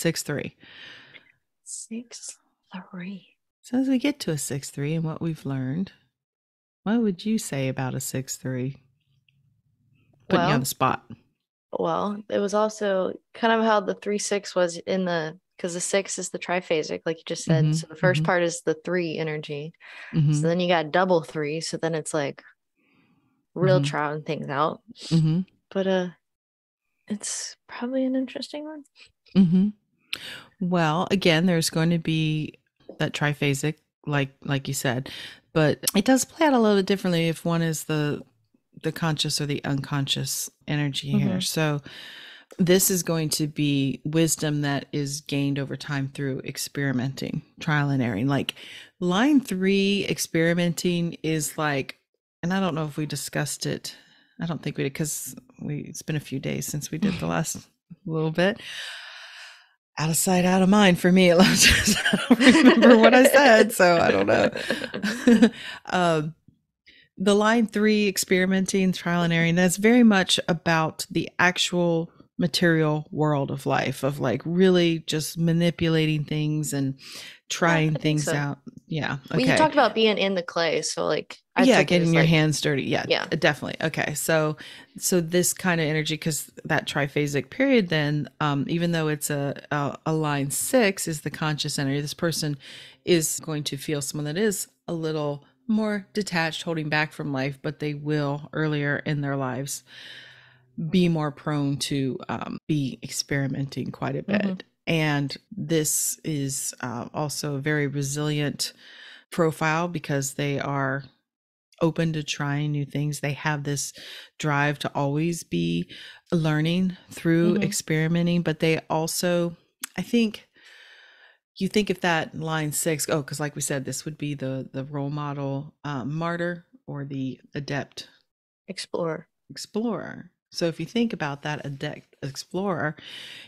6-3. 6-3. So as we get to a 6-3 and what we've learned, what would you say about a 6-3? Putting you on the spot. Well, it was also kind of how the 3-6 was because the 6 is the triphasic, like you just said. So the first part is the 3 energy. So then you got double 3. So then it's like real trying things out. But it's probably an interesting one. Well, again, there's going to be that triphasic, like you said, but it does play out a little bit differently if one is the conscious or the unconscious energy here. So this is going to be wisdom that is gained over time through experimenting, trial and error. Like line 3 experimenting is like, and I don't know if we discussed it. I don't think we did, because it's been a few days since we did the last little bit. Out of sight, out of mind for me. I don't remember what I said, so I don't know. The line 3 experimenting, trial and error, that's very much about the actual material world of life, of like really just manipulating things and trying things out. Yeah. Okay. Well, you talked about being in the clay, so like getting your hands dirty. Yeah, definitely. Okay. So this kind of energy, because that triphasic period, then even though it's a line 6 is the conscious energy, this person is going to feel someone that is a little more detached, holding back from life, but they will earlier in their lives be more prone to be experimenting quite a bit. And this is also a very resilient profile because they are open to trying new things. They have this drive to always be learning through experimenting, but they also, I think, you think if that line 6, because like we said, this would be the role model Martyr or the Adept Explorer. So if you think about that Adept Explorer,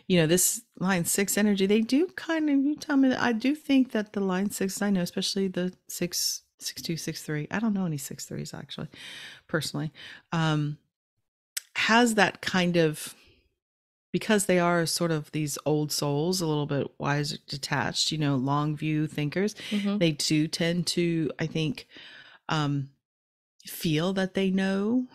this line 6 energy, they do kind of, you tell me that I do think that the line 6, I know, especially the 6, 6-2, 6-3, I don't know any 6-3s actually, personally, has that kind of, because they are sort of these old souls, a little bit wiser, detached, long view thinkers, they do tend to, I think, feel that they know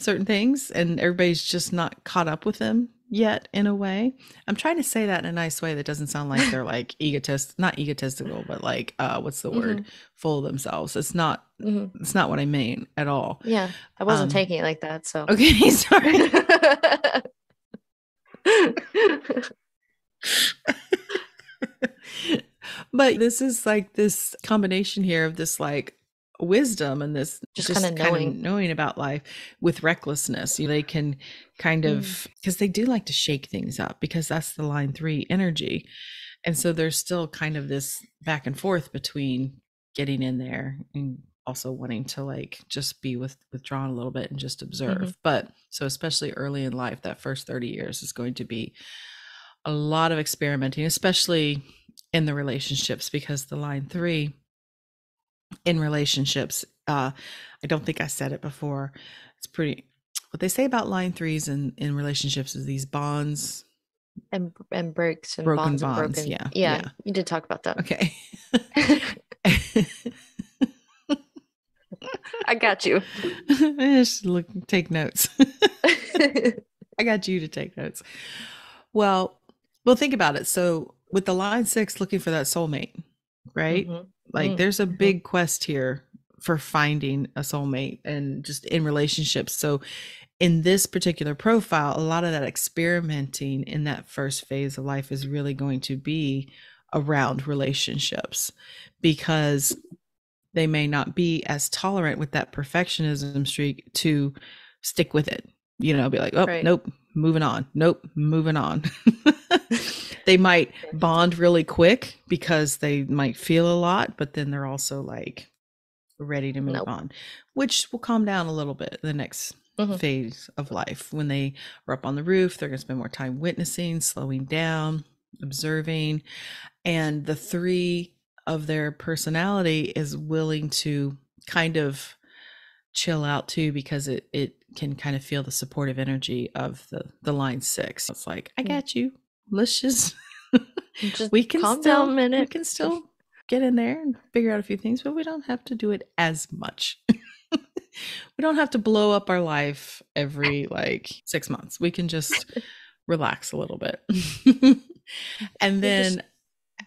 certain things and everybody's just not caught up with them yet, in a way. I'm trying to say that in a nice way that doesn't sound like they're like not egotistical, but like what's the word, full of themselves. It's not what I mean at all. Yeah, I wasn't taking it like that, so okay. Sorry. But this is like this combination here of this like wisdom and this just kind of knowing about life with recklessness. They can kind of, because they do like to shake things up, because that's the line 3 energy. And so there's still kind of this back and forth between getting in there and also wanting to like just be withdrawn a little bit and just observe. But so especially early in life, that first 30 years is going to be a lot of experimenting, especially in the relationships, because the line 3 in relationships, I don't think I said it before, it's pretty, what they say about line 3s in relationships is these bonds and breaks and broken bonds. And broken. Yeah, you did talk about that. Okay. I got you. Just take notes. I got you to take notes. Well, think about it. So with the line 6 looking for that soulmate, right? Like there's a big quest here for finding a soulmate and just in relationships. So in this particular profile, a lot of that experimenting in that first phase of life is really going to be around relationships, because they may not be as tolerant with that perfectionism streak to stick with it, be like, oh, right. Nope, moving on. Nope, moving on. They might bond really quick because they might feel a lot, but then they're also like ready to move on, which will calm down a little bit the next phase of life. When they are up on the roof, they're going to spend more time witnessing, slowing down, observing. And the 3 of their personality is willing to kind of chill out too, because it can kind of feel the supportive energy of the line 6. It's like, I got you. let's just we can calm down a minute. We can still get in there and figure out a few things, but we don't have to do it as much. We don't have to blow up our life every 6 months. We can just relax a little bit. And then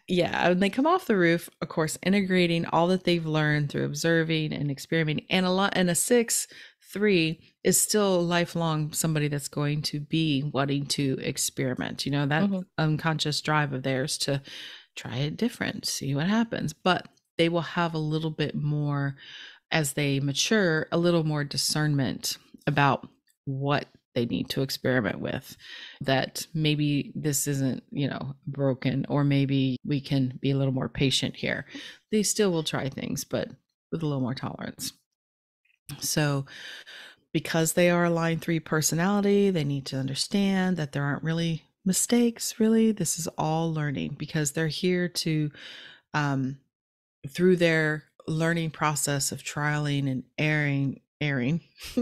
when they come off the roof, of course, integrating all that they've learned through observing and experimenting, and a 6/3 is still lifelong somebody that's going to be wanting to experiment. That unconscious drive of theirs to try it different, see what happens. But they will have a little bit more, as they mature, a little more discernment about what they need to experiment with, that maybe this isn't, broken, or maybe we can be a little more patient here. They still will try things, but with a little more tolerance. So because they are a line 3 personality, they need to understand that there aren't really mistakes, really. This is all learning, because they're here to, through their learning process of trialing and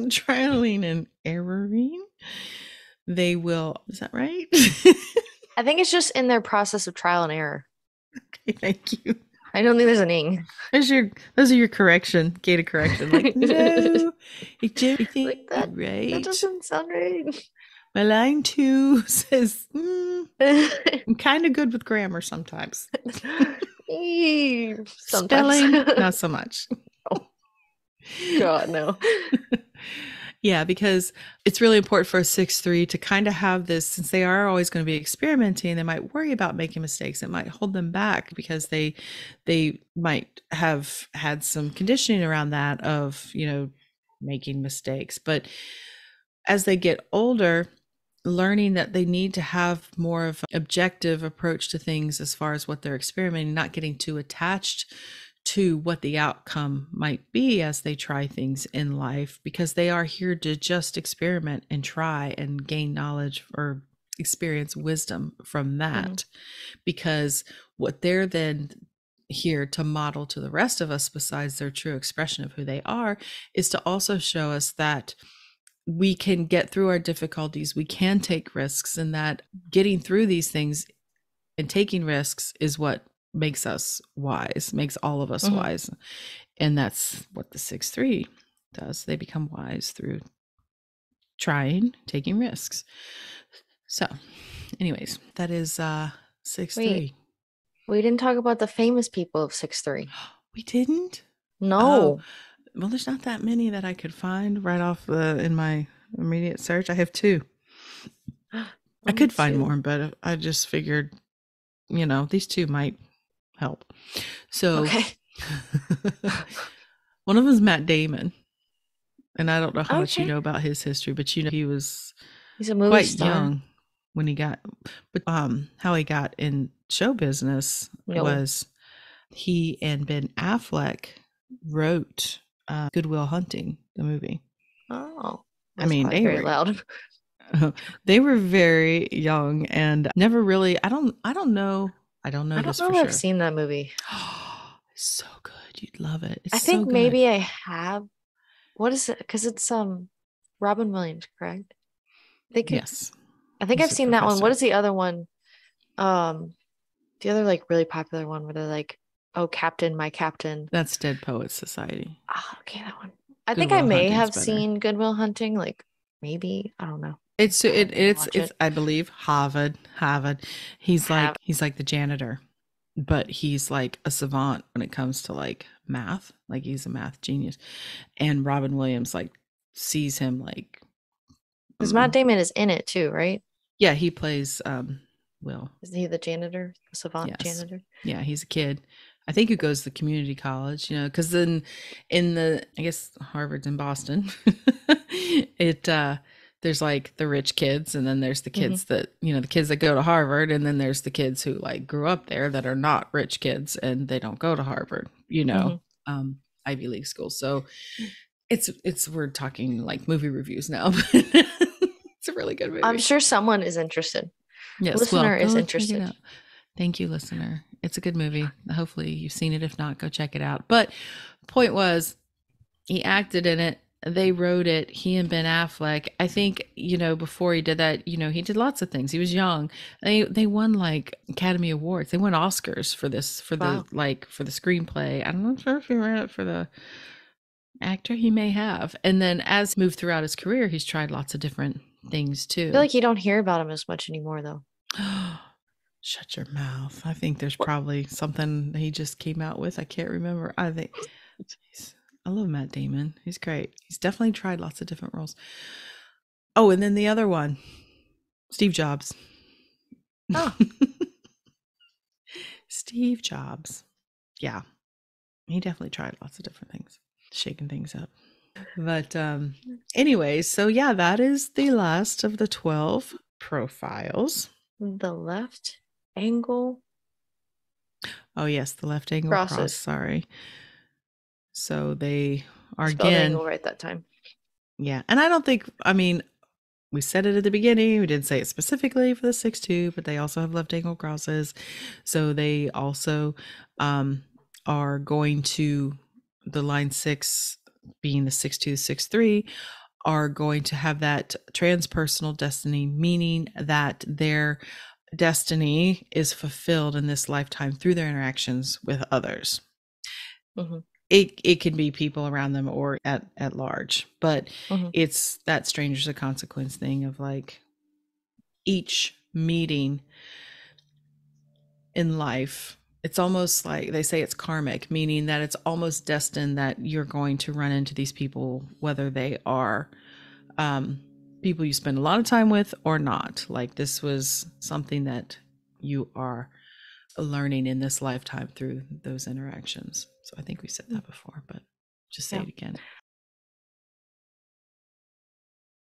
trialing and erroring, they will, is that right? I think it's just in their process of trial and error. Okay, thank you. I don't think there's an ing. Those are your correction, gated correction. No, like that, right? That doesn't sound right. My line 2 says, I'm kind of good with grammar sometimes. Spelling, not so much. Oh. God, no. Yeah, because it's really important for a 6/3 to kind of have this, since they are always going to be experimenting, they might worry about making mistakes. It might hold them back because they might have had some conditioning around that of, making mistakes. But as they get older, learning that they need to have more of an objective approach to things as far as what they're experimenting, not getting too attached to what the outcome might be as they try things in life, because they are here to just experiment and try and gain knowledge or experience wisdom from that. Because what they're then here to model to the rest of us, besides their true expression of who they are, is to also show us that we can get through our difficulties, we can take risks, and that getting through these things and taking risks is what makes us wise, makes all of us wise. And that's what the 6/3 does. They become wise through trying, taking risks. So anyways, that is 6/3. We didn't talk about the famous people of 6/3. We didn't? No. Well, there's not that many that I could find right off in my immediate search. I have 2. I could find more, but I just figured, these 2 might help. So one of them is Matt Damon, and I don't know how much you know about his history, but he's a movie quite star. young when he got, but how he got in show business was he and Ben Affleck wrote Good Will Hunting, the movie. Oh, I mean, they very were loud. They were very young and never really. I don't know. I don't know if I've seen that movie. It's so good. You'd love it. I think maybe I have. What is it? Because it's Robin Williams, correct? Yes. I think I've seen that one. What is the other one? The other really popular one where they're like, "Oh, Captain, my Captain." That's Dead Poets Society. Oh, okay, that one. I think I may have seen Good Will Hunting. Maybe, I don't know. It's I believe Harvard. He's like the janitor, but he's like a savant when it comes to math. He's a math genius, and Robin Williams sees him because Matt Damon is in it too, right? Yeah, he plays Will. Isn't he the janitor, the savant janitor? Yeah, he's a kid. I think who goes to community college, because then in I guess Harvard's in Boston. There's the rich kids, and then there's the kids that, the kids that go to Harvard, and then there's the kids who grew up there that are not rich kids and they don't go to Harvard, Ivy League school. So we're talking movie reviews now, but it's a really good movie. I'm sure someone is interested. Yes, listener is interested. Thank you, listener. It's a good movie. Hopefully you've seen it. If not, go check it out. But point was, he acted in it, they wrote it, he and Ben Affleck. I think, before he did that, he did lots of things. He was young. They won like Academy Awards. They won Oscars for this, for the for the screenplay. I'm not sure if he ran it for the actor. He may have. And then as moved throughout his career, he's tried lots of different things too. I feel like you don't hear about him as much anymore though. Shut your mouth. I think there's probably something he just came out with. I can't remember. I love Matt Damon. He's great. He's definitely tried lots of different roles. Oh, and then the other one, Steve Jobs. Oh. Steve Jobs. Yeah. He definitely tried lots of different things, shaking things up. But anyways, so yeah, that is the last of the 12 profiles. The left angle. Oh yes, the left angle cross. Sorry. So they are spelled again angle right that time. Yeah, and I don't think. I mean, we said it at the beginning. We didn't say it specifically for the 6-2, but they also have left angle crosses. So they also are going to the line 6, being the 6-2, 6-3, are going to have that transpersonal destiny, meaning that their destiny is fulfilled in this lifetime through their interactions with others. Mm-hmm. It can be people around them or at large, but it's that strangers of consequence thing of like each meeting in life. It's almost like they say it's karmic, meaning that it's almost destined that you're going to run into these people, whether they are people you spend a lot of time with or not. Like this was something that you are learning in this lifetime through those interactions. So I think we said that before, but just say it again.